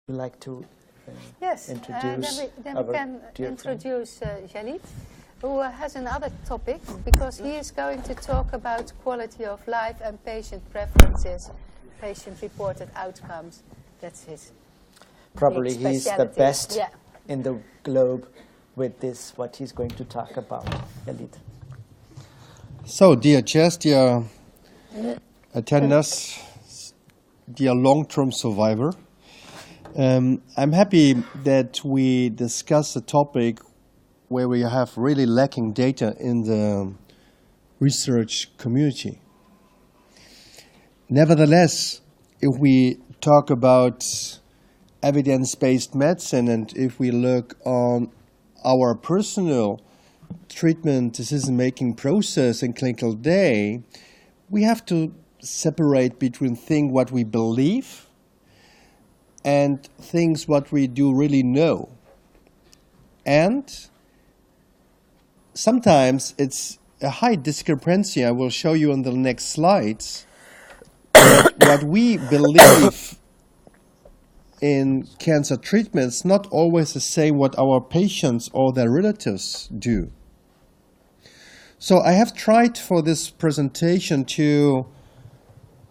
Would you like to Yes, introduce then our we can dear introduce Jalid, who has another topic, because he is going to talk about quality of life and patient preferences, patient-reported outcomes. That's his Probably big he's the specialty. best Yeah. in the globe with this, what he's going to talk about. Jalid. So, dear Jess, dear attenders, dear long-term survivor, I'm happy that we discuss a topic where we have really lacking data in the research community. Nevertheless, if we talk about evidence-based medicine and if we look on our personal treatment decision-making process in clinical day, we have to separate between things what we believe and things what we do really know. And sometimes it's a high discrepancy. I will show you on the next slides that what we believe in cancer treatments not always the same what our patients or their relatives do. So I have tried for this presentation to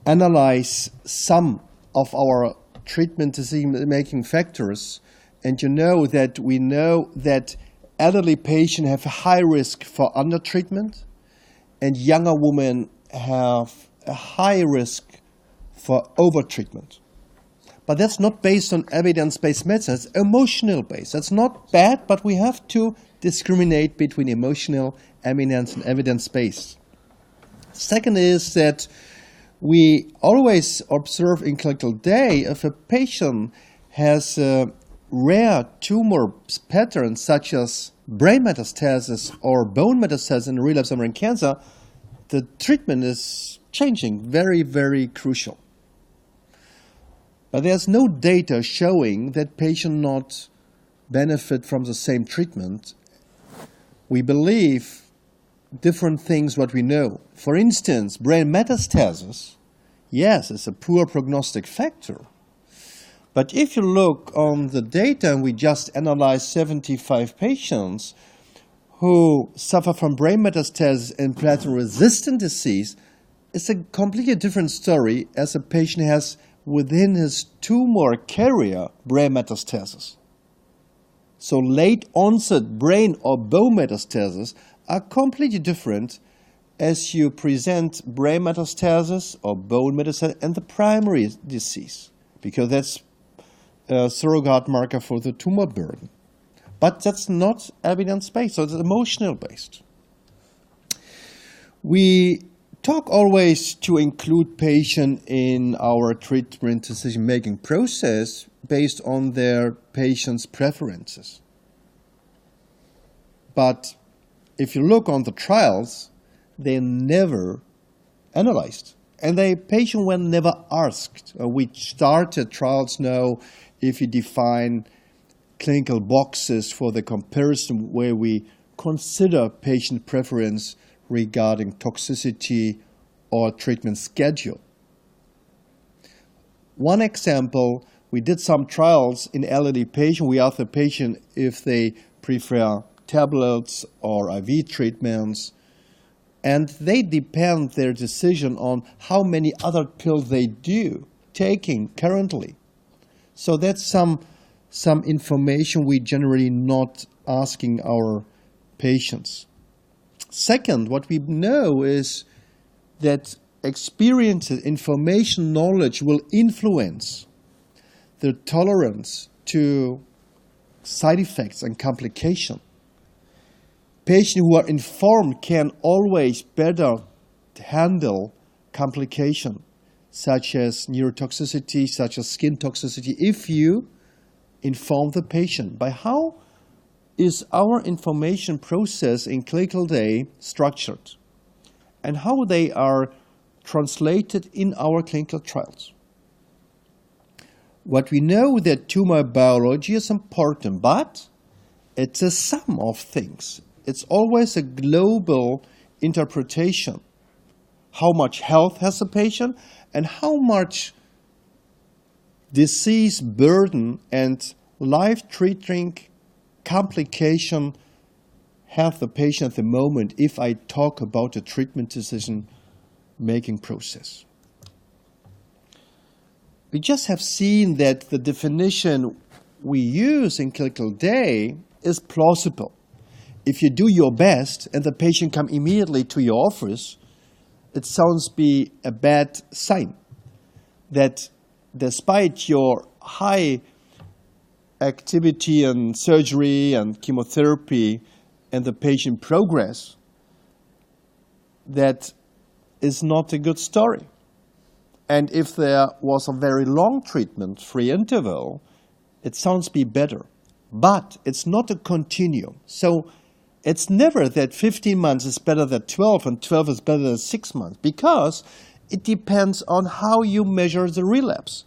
analyze some of our treatment decision-making factors, and we know that elderly patients have a high risk for undertreatment, and younger women have a high risk for overtreatment. But that's not based on evidence-based medicine, it's emotional-based. That's not bad, but we have to discriminate between emotional evidence and evidence-based. Second is that we always observe in clinical day if a patient has a rare tumor pattern such as brain metastasis or bone metastasis in relapsed ovarian cancer, the treatment is changing, very, very crucial. But there's no data showing that patients not benefit from the same treatment. We believe different things what we know. For instance, brain metastasis, yes, it's a poor prognostic factor. But if you look on the data, and we just analyzed 75 patients who suffer from brain metastasis and platinum-resistant disease, it's a completely different story as a patient has within his tumor carrier brain metastasis. So late onset brain or bone metastasis are completely different as you present brain metastasis or bone metastasis and the primary disease, because that's a surrogate marker for the tumor burden. But that's not evidence-based, so it's emotional-based. We talk always to include patients in our treatment decision-making process based on their patients' preferences. But if you look on the trials, they're never analyzed. And the patient were never asked. We started trials now if you define clinical boxes for the comparison where we consider patient preference regarding toxicity or treatment schedule. One example, we did some trials in elderly patients. We asked the patient if they prefer tablets or IV treatments, and they depend their decision on how many other pills they do taking currently. So that's some information we generally not asking our patients. Second, what we know is that experiences, information, knowledge will influence the tolerance to side effects and complications. Patients who are informed can always better handle complications such as neurotoxicity, such as skin toxicity, if you inform the patient. By how is our information process in clinical day structured and how they are translated in our clinical trials? What we know that tumor biology is important, but it's a sum of things. It's always a global interpretation. How much health has a patient and how much disease burden and life-threatening complication have the patient at the moment if I talk about the treatment decision-making process. We just have seen that the definition we use in clinical day is plausible. If you do your best and the patient come immediately to your office, it sounds be a bad sign that despite your high activity and surgery and chemotherapy and the patient progress, that is not a good story. And if there was a very long treatment-free interval, it sounds be better. But it's not a continuum. So it's never that 15 months is better than 12 and 12 is better than 6 months, because it depends on how you measure the relapse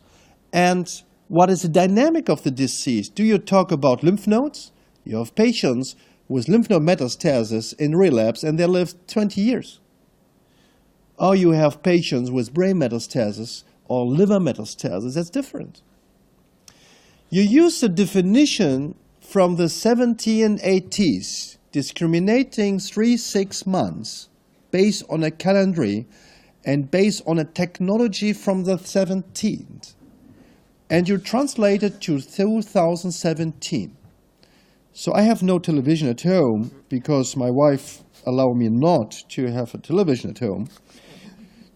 and what is the dynamic of the disease. Do you talk about lymph nodes? You have patients with lymph node metastasis in relapse and they live 20 years. Or you have patients with brain metastasis or liver metastasis. That's different. You use the definition from the 70s and 80s, discriminating 3-6 months based on a calendar and based on a technology from the 17th. And you translate it to 2017. So I have no television at home because my wife allowed me not to have a television at home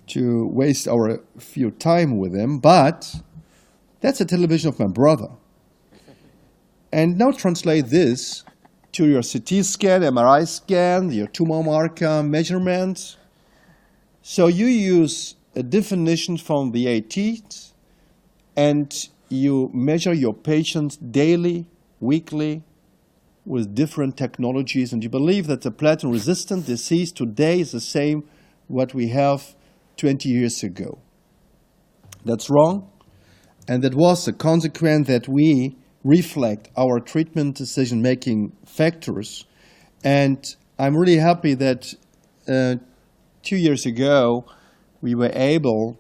to waste our few time with him, but that's a television of my brother. And now translate this to your CT scan, MRI scan, your tumor marker measurement. So you use a definition from the 80s and you measure your patients daily, weekly, with different technologies, and you believe that the platinum-resistant disease today is the same what we have 20 years ago. That's wrong, and that was the consequence that we reflect our treatment decision-making factors. And I'm really happy that 2 years ago we were able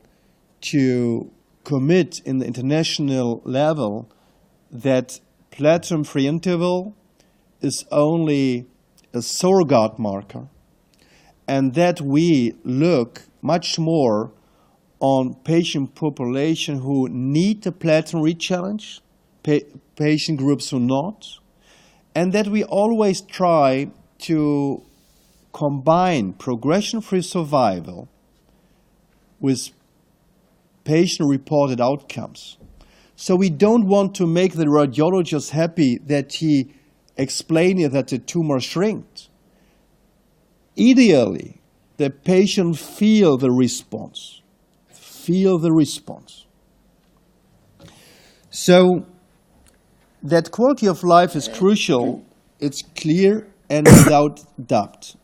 to commit in the international level that platinum-free interval is only a surrogate marker, and that we look much more on patient population who need the platinum rechallenge, patient groups who not, and that we always try to combine progression-free survival with patient-reported outcomes. So we don't want to make the radiologist happy that he explained that the tumor shrinked. Ideally, the patient feel the response. So that quality of life is crucial. It's clear and without doubt.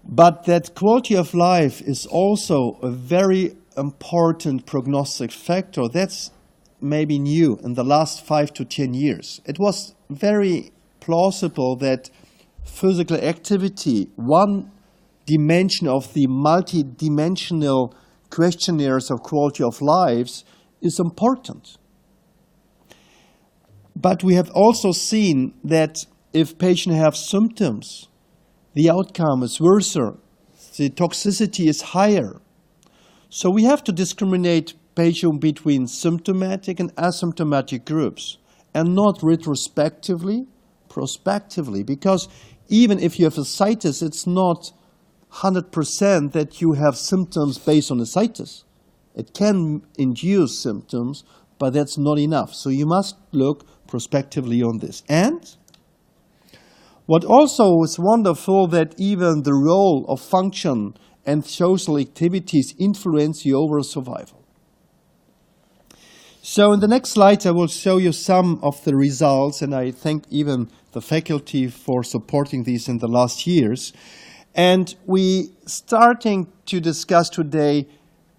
But that quality of life is also a very important prognostic factor. That's maybe new in the last 5 to 10 years. It was very plausible that physical activity, one dimension of the multi-dimensional questionnaires of quality of lives, is important. But we have also seen that if patients have symptoms, the outcome is worse, the toxicity is higher. So we have to discriminate patients between symptomatic and asymptomatic groups, and not retrospectively, prospectively, because even if you have ascites, it's not 100% that you have symptoms based on ascites. It can induce symptoms, but that's not enough. So you must look prospectively on this. And what also is wonderful, that even the role of function and social activities influence the overall survival. So in the next slides, I will show you some of the results, and I thank even the faculty for supporting these in the last years. And we starting to discuss today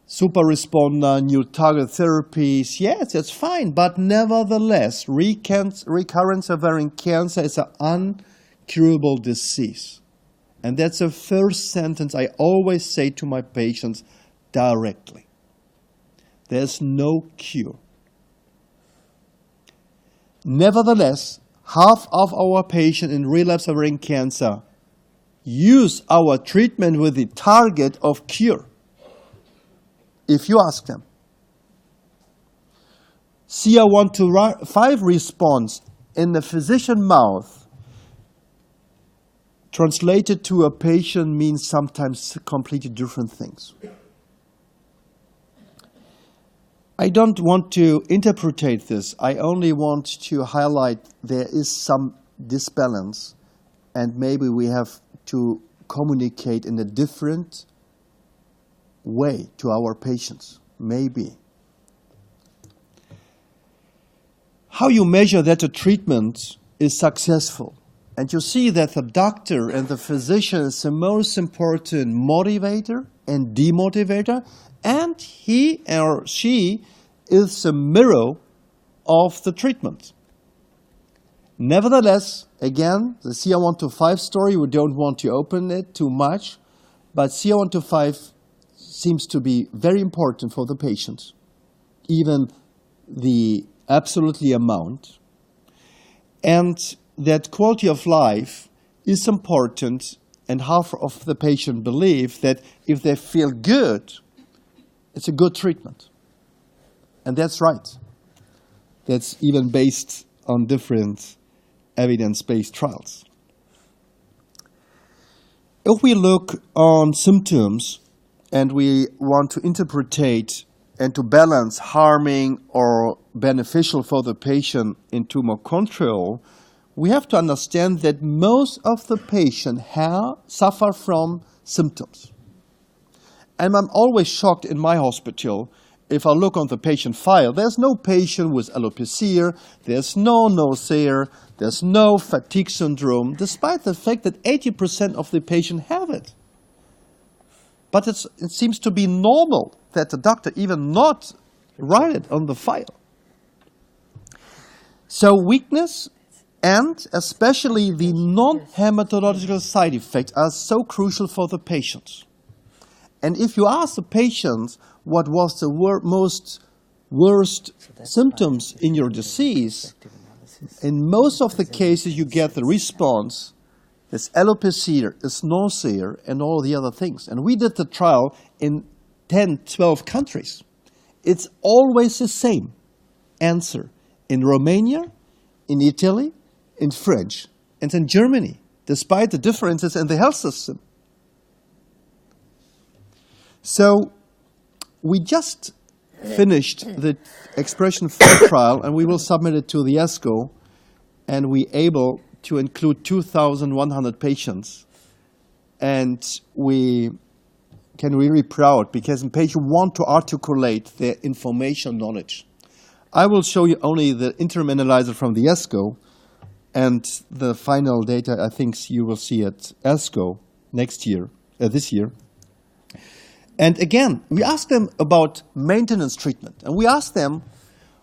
super responder, new target therapies. Yes, that's fine, but nevertheless, recurrent ovarian cancer is an uncurable disease. And that's the first sentence I always say to my patients directly. There's no cure. Nevertheless, half of our patients in relapse ovarian cancer use our treatment with the target of cure. If you ask them. CR125 response in the physician mouth translated to a patient means sometimes completely different things. I don't want to interpretate this. I only want to highlight there is some disbalance, and maybe we have to communicate in a different way to our patients. Maybe. How you measure that a treatment is successful. And you see that the doctor and the physician is the most important motivator and demotivator, and he or she is the mirror of the treatment. Nevertheless, again, the CR125 story, we don't want to open it too much, but CR125 seems to be very important for the patient, even the absolutely amount, and that quality of life is important, and half of the patient believe that if they feel good, it's a good treatment. And that's right. That's even based on different evidence-based trials. If we look on symptoms and we want to interpret and to balance harming or beneficial for the patient in tumor control, we have to understand that most of the patients suffer from symptoms. And I'm always shocked in my hospital if I look on the patient file. There's no patient with alopecia, there's no nausea, there's no fatigue syndrome, despite the fact that 80% of the patients have it. But it seems to be normal that the doctor even not write it on the file. So weakness and especially the non-hematological side effects are so crucial for the patients. And if you ask the patients what was the most worst symptoms in your disease, in most of the cases you get the response, it's alopecia, it's nausea, and all the other things. And we did the trial in 10, 12 countries. It's always the same answer in Romania, in Italy, in French, and in Germany, despite the differences in the health system. So we just finished the Expression 4 trial, and we will submit it to the ECCO, and we able to include 2,100 patients. And we can be really proud because patients want to articulate their information knowledge. I will show you only the interim analyzer from the ECCO, and the final data I think you will see at ECCO this year. And again, we asked them about maintenance treatment. And we asked them,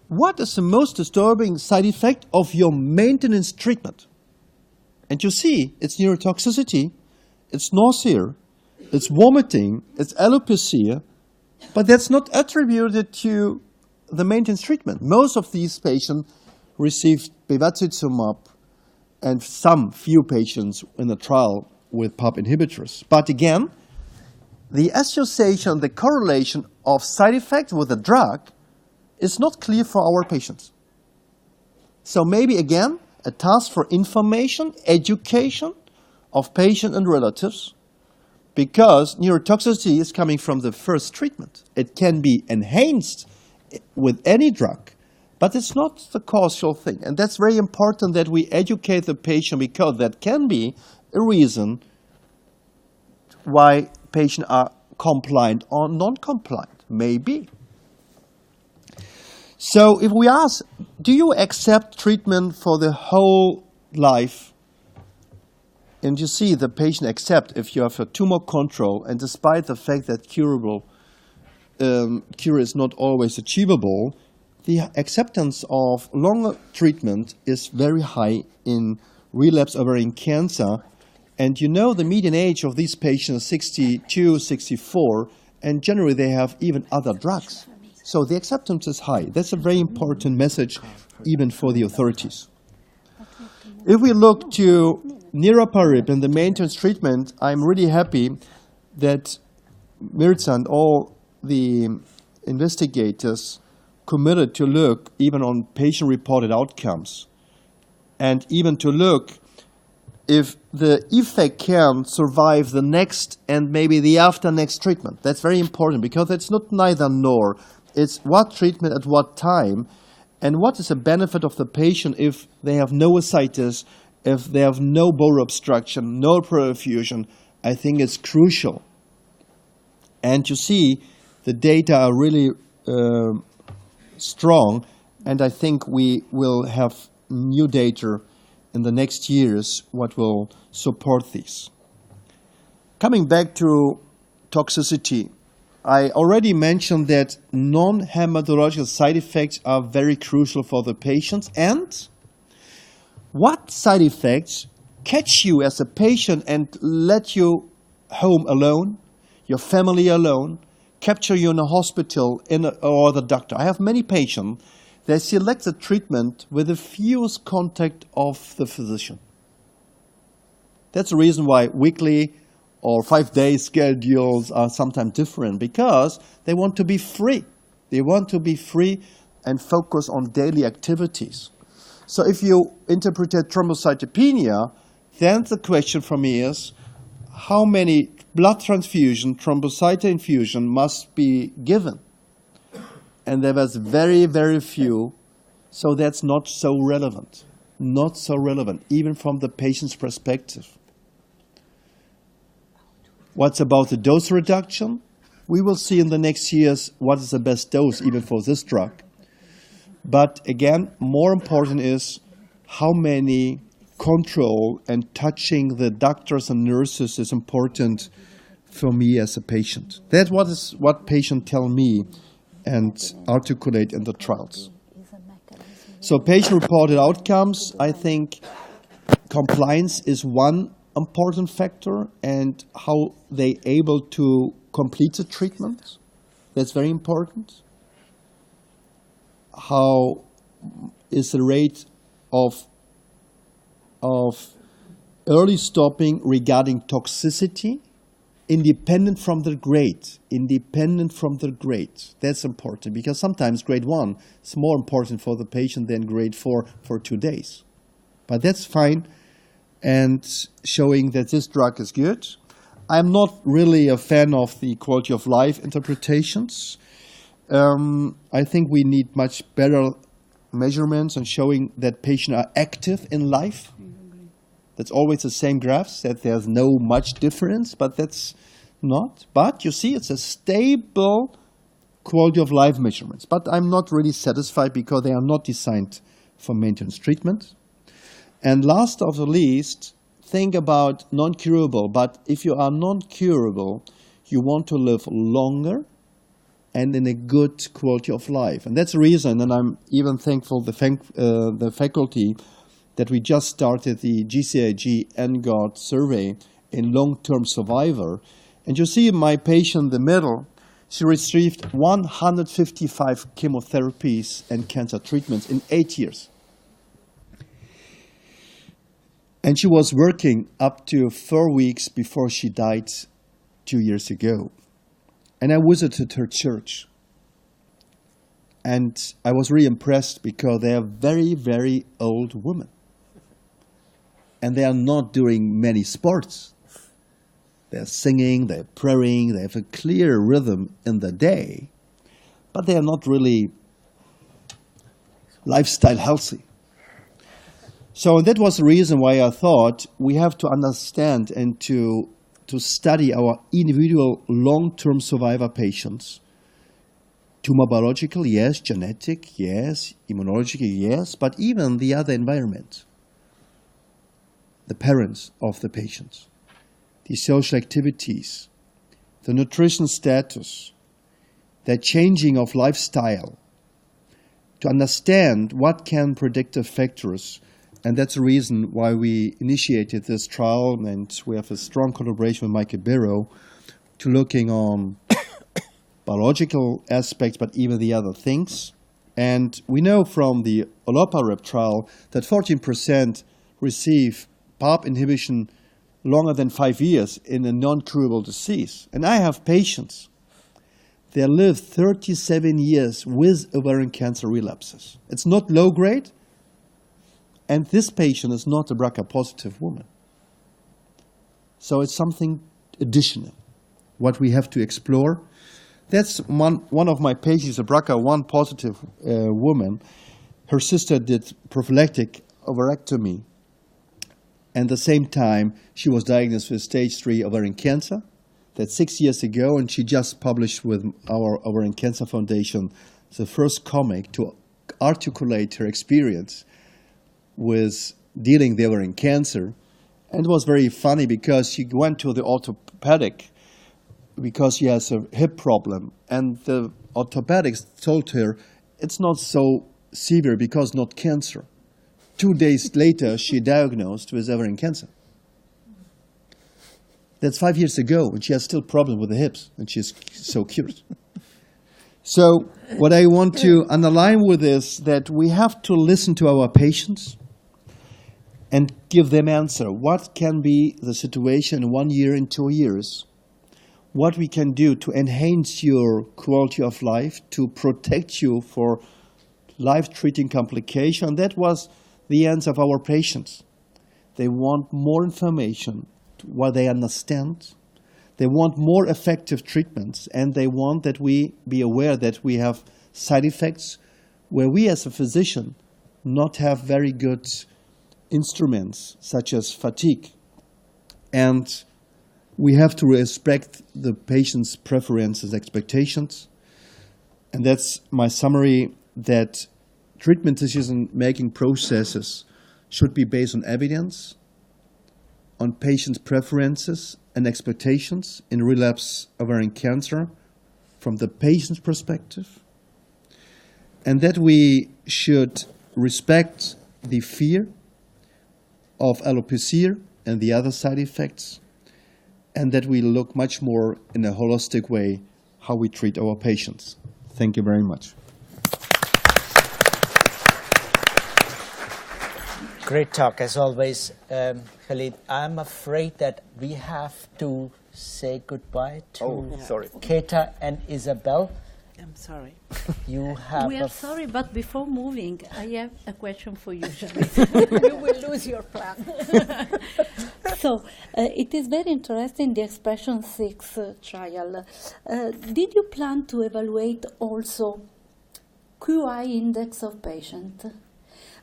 what is the most disturbing side effect of your maintenance treatment? And you see, it's neurotoxicity, it's nausea, it's vomiting, it's alopecia, but that's not attributed to the maintenance treatment. Most of these patients received bevacizumab and some few patients in the trial with PARP inhibitors. But again, the association, the correlation of side effects with the drug is not clear for our patients. So maybe again, a task for information, education of patients and relatives, because neurotoxicity is coming from the first treatment. It can be enhanced with any drug, but it's not the causal thing. And that's very important that we educate the patient, because that can be a reason why patients are compliant or non-compliant, maybe. So if we ask, do you accept treatment for the whole life? And you see the patient accept if you have a tumor control, and despite the fact that cure is not always achievable, the acceptance of longer treatment is very high in relapse ovarian cancer. And you know the median age of these patients is 62, 64, and generally they have even other drugs. So the acceptance is high. That's a very important message even for the authorities. If we look to niraparib and the maintenance treatment, I'm really happy that Mirza and all the investigators committed to look even on patient-reported outcomes and even to look if the effect can survive the next and maybe the after next treatment. That's very important because it's not neither nor. It's what treatment at what time and what is the benefit of the patient if they have no ascites, if they have no bowel obstruction, no perfusion. I think it's crucial. And you see, the data are really strong, and I think we will have new data in the next years what will support these. Coming back to toxicity, I already mentioned that non-hematological side effects are very crucial for the patients. And what side effects catch you as a patient and let you home alone, your family alone, capture you in a hospital or the doctor? I have many patients, they select the treatment with the fewest contact of the physician. That's the reason why weekly or 5-day schedules are sometimes different, because they want to be free. They want to be free and focus on daily activities. So if you interpret thrombocytopenia, then the question for me is, how many blood transfusion, thrombocyte infusion must be given? And there was very, very few, so that's not so relevant. Not so relevant, even from the patient's perspective. What's about the dose reduction? We will see in the next years what is the best dose even for this drug. But again, more important is how many control and touching the doctors and nurses is important for me as a patient. That's what patients tell me and articulate in the trials. So patient-reported outcomes, I think compliance is one important factor, and how they able to complete the treatment. That's very important. How is the rate of early stopping regarding toxicity, independent from the grade. Independent from the grade. That's important, because sometimes grade 1 is more important for the patient than grade 4 for 2 days. But that's fine, and showing that this drug is good. I'm not really a fan of the quality of life interpretations. I think we need much better measurements and showing that patients are active in life. That's always the same graphs, that there's no much difference, but that's not. But you see, it's a stable quality of life measurements. But I'm not really satisfied because they are not designed for maintenance treatment. And last of the least, think about non-curable. But if you are non-curable, you want to live longer and in a good quality of life. And that's the reason, and I'm even thankful the faculty that we just started the GCIG NGOT survey in long-term survivor. And you see my patient in the middle, she received 155 chemotherapies and cancer treatments in 8 years. And she was working up to 4 weeks before she died 2 years ago. And I visited her church. And I was really impressed because they are very, very old women. And they are not doing many sports. They're singing, they're praying, they have a clear rhythm in the day. But they are not really lifestyle healthy. So that was the reason why I thought we have to understand and to study our individual long-term survivor patients. Tumor biological, yes. Genetic, yes. Immunological, yes. But even the other environment. The parents of the patients. The social activities. The nutrition status. The changing of lifestyle. To understand what can predictive factors. And that's the reason why we initiated this trial, and we have a strong collaboration with Michael Barrow to looking on biological aspects, but even the other things. And we know from the olaparib trial that 14% receive PARP inhibition longer than 5 years in a non-curable disease. And I have patients. They live 37 years with ovarian cancer relapses. It's not low grade, and this patient is not a BRCA-positive woman. So it's something additional, what we have to explore. That's one of my patients, a BRCA1 positive woman. Her sister did prophylactic ovarectomy, and at the same time, she was diagnosed with stage 3 ovarian cancer. That's 6 years ago, and she just published with our Ovarian Cancer Foundation the first comic to articulate her experience with dealing with ovarian cancer. And it was very funny because she went to the orthopedic because she has a hip problem, and the orthopedics told her it's not so severe because not cancer. 2 days later, she diagnosed with ovarian cancer. That's 5 years ago, and she has still problems with the hips, and she's so cute. So what I want to underline with is that we have to listen to our patients and give them answer. What can be the situation in 1 year, in 2 years? What we can do to enhance your quality of life, to protect you for life-threatening complication. That was the answer of our patients. They want more information, what they understand. They want more effective treatments, and they want that we be aware that we have side effects where we as a physician not have very good instruments such as fatigue. And we have to respect the patient's preferences, expectations. And that's my summary, that treatment decision-making processes should be based on evidence, on patients' preferences and expectations in relapse ovarian cancer from the patient's perspective, and that we should respect the fear of alopecia and the other side effects, and that we look much more in a holistic way how we treat our patients. Thank you very much. Great talk, as always, Jalid. I'm afraid that we have to say goodbye to Keta and Isabel. I'm sorry. You have We are sorry, but before moving, I have a question for you, Jalid. You will lose your plan. So, it is very interesting, the expression 6 trial. Did you plan to evaluate also QI index of patient?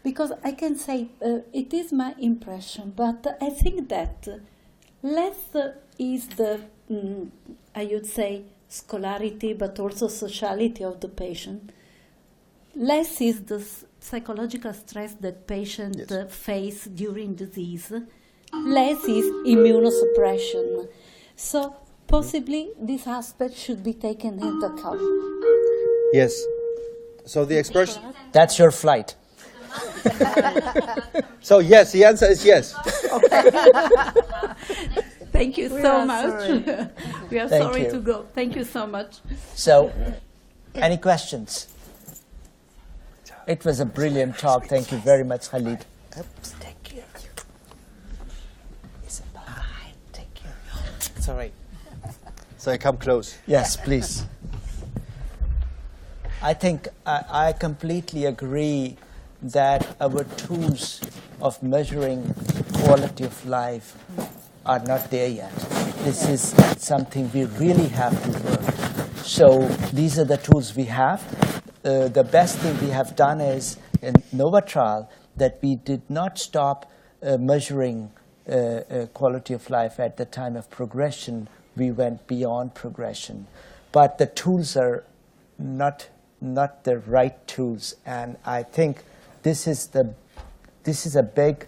Because I can say it is my impression, but I think that less is the, I would say, scholarity, but also sociality of the patient. Less is the psychological stress that patients face during disease. Less is immunosuppression. So possibly this aspect should be taken into account. Yes. So the expression... That's your flight. So yes, the answer is yes. Thank you so much. We are Thank sorry you. to go. Thank you so much. So, any questions? It was a brilliant talk. Thank you very much, Jalid. Take care. Isabel, take care. It's all right. So I come close. Yes, please. I think I completely agree that our tools of measuring quality of life are not there yet. This is something we really have to work. So these are the tools we have. The best thing we have done is in NOVA trial that we did not stop measuring quality of life at the time of progression. We went beyond progression. But the tools are not the right tools, and I think this is a big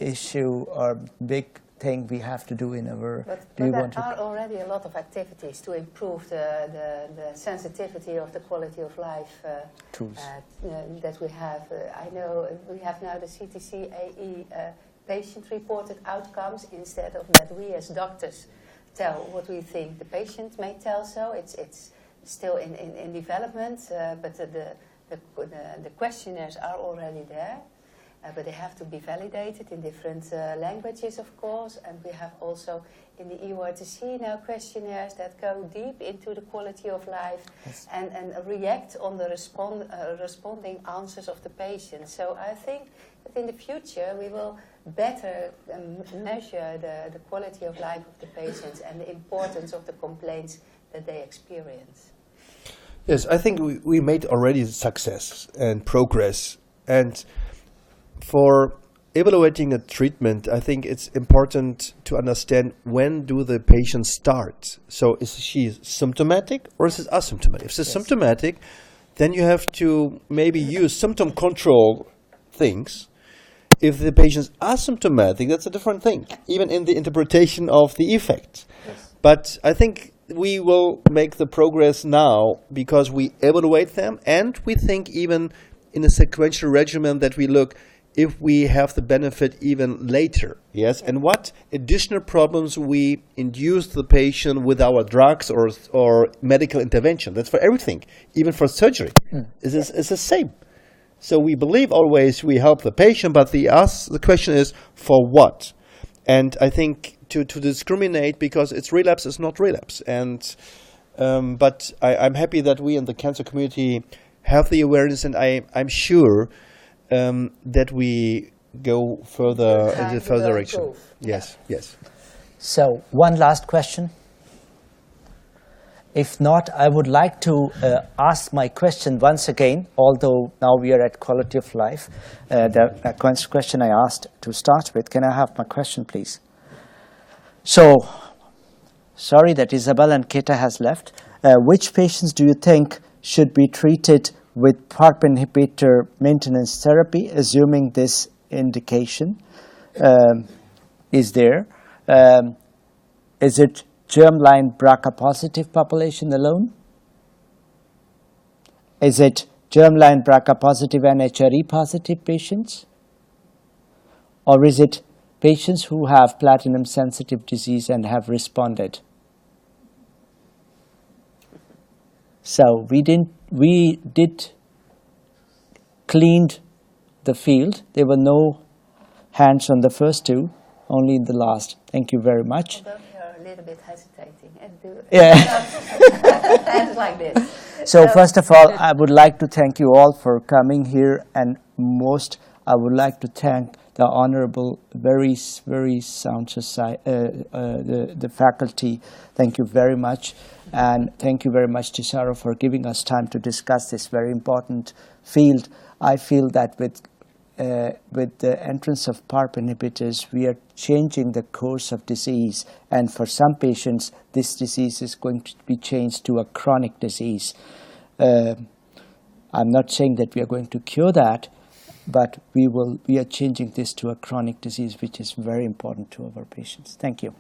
issue or big thing we have to do in our. But there are already a lot of activities to improve the sensitivity of the quality of life tools that we have. I know we have now the CTC-AE patient-reported outcomes instead of that we as doctors tell what we think. The patient may tell so. It's still in development, but the questionnaires are already there. But they have to be validated in different languages, of course. And we have also in the EYTC now questionnaires that go deep into the quality of life and react on the responding answers of the patient. So I think that in the future we will better measure the quality of life of the patients and the importance of the complaints that they experience. Yes, I think we made already success and progress. And for evaluating a treatment, I think it's important to understand when do the patients start. So is she symptomatic or is it asymptomatic? If it's symptomatic, then you have to maybe use symptom control things. If the patient's asymptomatic, that's a different thing, even in the interpretation of the effect. Yes. But I think we will make the progress now because we evaluate them, and we think even in a sequential regimen that we look if we have the benefit even later, yes, and what additional problems we induce the patient with our drugs or medical intervention. That's for everything, even for surgery. It's the same. So we believe always we help the patient, but the question is for what? And I think to discriminate, because it's relapse is not relapse. And but I'm happy that we in the cancer community have the awareness, and I'm sure that we go further in the further direction. Yes, yes. So one last question. If not, I would like to ask my question once again, although now we are at quality of life. The question I asked to start with, can I have my question, please? So, sorry that Isabel and Keta has left. Which patients do you think should be treated with PARP inhibitor maintenance therapy, assuming this indication is there? Is it germline BRCA positive population alone? Is it germline BRCA positive and HRE positive patients? Or is it patients who have platinum sensitive disease and have responded? So we did cleaned the field. There were no hands on the first two, only in the last. Thank you very much. Although you're a little bit hesitating and do Yeah. hands like this. So first of all, I would like to thank you all for coming here, and most I would like to thank the honorable, very sound the faculty. Thank you very much, and thank you very much, Tesaro, for giving us time to discuss this very important field. I feel that with the entrance of PARP inhibitors, we are changing the course of disease, and for some patients, this disease is going to be changed to a chronic disease. I'm not saying that we are going to cure that, but we are changing this to a chronic disease, which is very important to our patients. Thank you.